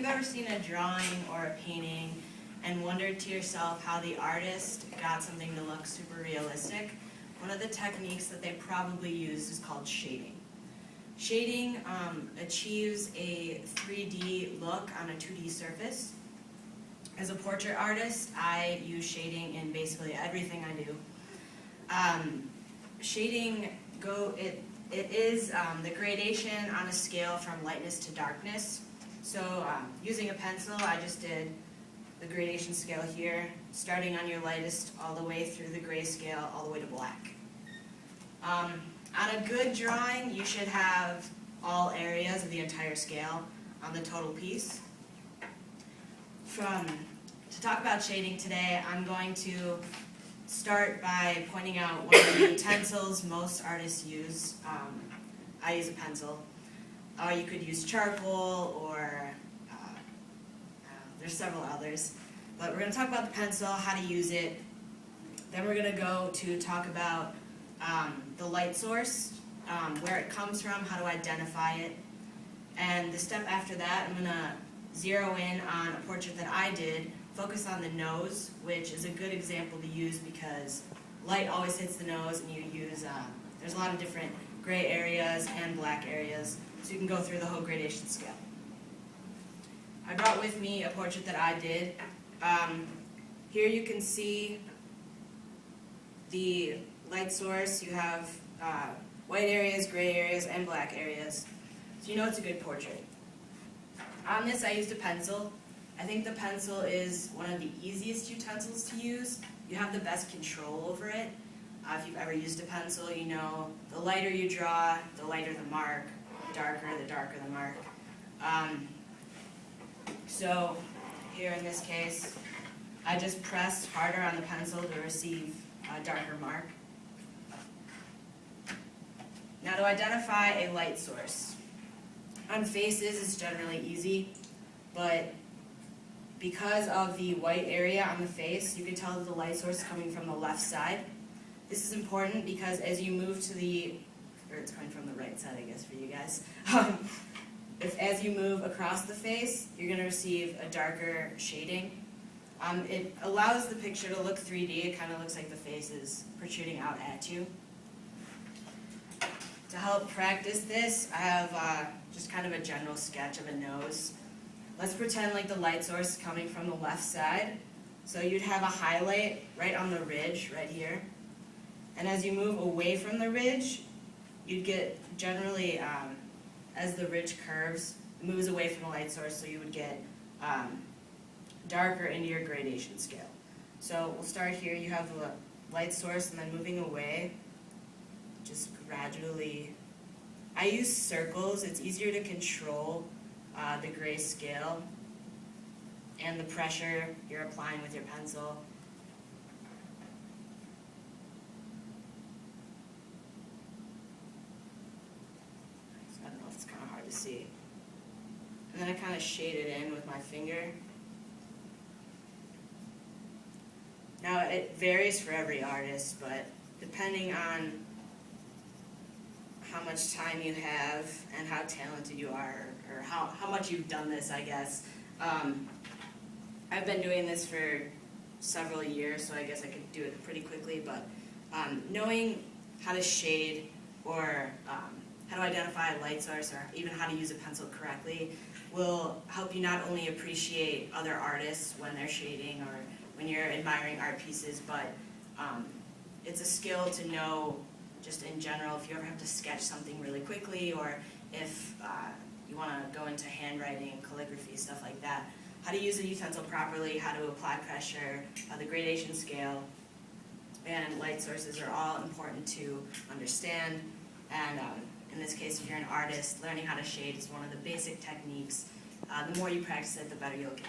ever seen a drawing or a painting and wondered to yourself how the artist got something to look super realistic, one of the techniques that they probably used is called shading. Shading achieves a 3D look on a 2D surface. As a portrait artist, I use shading in basically everything I do. Shading, it is the gradation on a scale from lightness to darkness. So using a pencil, I just did the gradation scale here, starting on your lightest all the way through the gray scale all the way to black. On a good drawing, you should have all areas of the entire scale on the total piece. To talk about shading today, I'm going to start by pointing out one of the utensils most artists use. I use a pencil. You could use charcoal or there's several others. But we're going to talk about the pencil, how to use it. Then we're going to go to talk about the light source, where it comes from, how to identify it. And the step after that, I'm going to zero in on a portrait that I did, focus on the nose, which is a good example to use because light always hits the nose, and you use, there's a lot of different gray areas and black areas, so you can go through the whole gradation scale. I brought with me a portrait that I did. Here you can see the light source. You have white areas, gray areas, and black areas, so you know it's a good portrait. On this, I used a pencil. I think the pencil is one of the easiest utensils to use. You have the best control over it. If you've ever used a pencil, you know the lighter you draw, the lighter the mark, the darker the mark. So here in this case, I just pressed harder on the pencil to receive a darker mark. Now to identify a light source. On faces, it's generally easy, but because of the white area on the face, you can tell that the light source is coming from the left side. This is important because as you move to or it's coming from the right side, I guess, for you guys. As you move across the face, you're going to receive a darker shading. It allows the picture to look 3D. It kind of looks like the face is protruding out at you. To help practice this, I have just kind of a general sketch of a nose. Let's pretend like the light source is coming from the left side. So you'd have a highlight right on the ridge, right here. And as you move away from the ridge, you'd get generally, as the ridge curves, it moves away from the light source, so you would get darker into your gradation scale. So we'll start here. You have the light source, and then moving away, just gradually. I use circles. It's easier to control the gray scale and the pressure you're applying with your pencil. So I don't know if it's kind of hard to see. And then I kind of shade it in with my finger. Now it varies for every artist, but depending on how much time you have and how talented you are, or how much you've done this, I guess. I've been doing this for several years, so I guess I could do it pretty quickly, but knowing how to shade or how to identify a light source or even how to use a pencil correctly will help you not only appreciate other artists when they're shading or when you're admiring art pieces, but it's a skill to know just in general if you ever have to sketch something really quickly, or if you want to go into handwriting, calligraphy, stuff like that. How to use a utensil properly, how to apply pressure, the gradation scale, and light sources are all important to understand. And in this case, if you're an artist, learning how to shade is one of the basic techniques. The more you practice it, the better you'll get.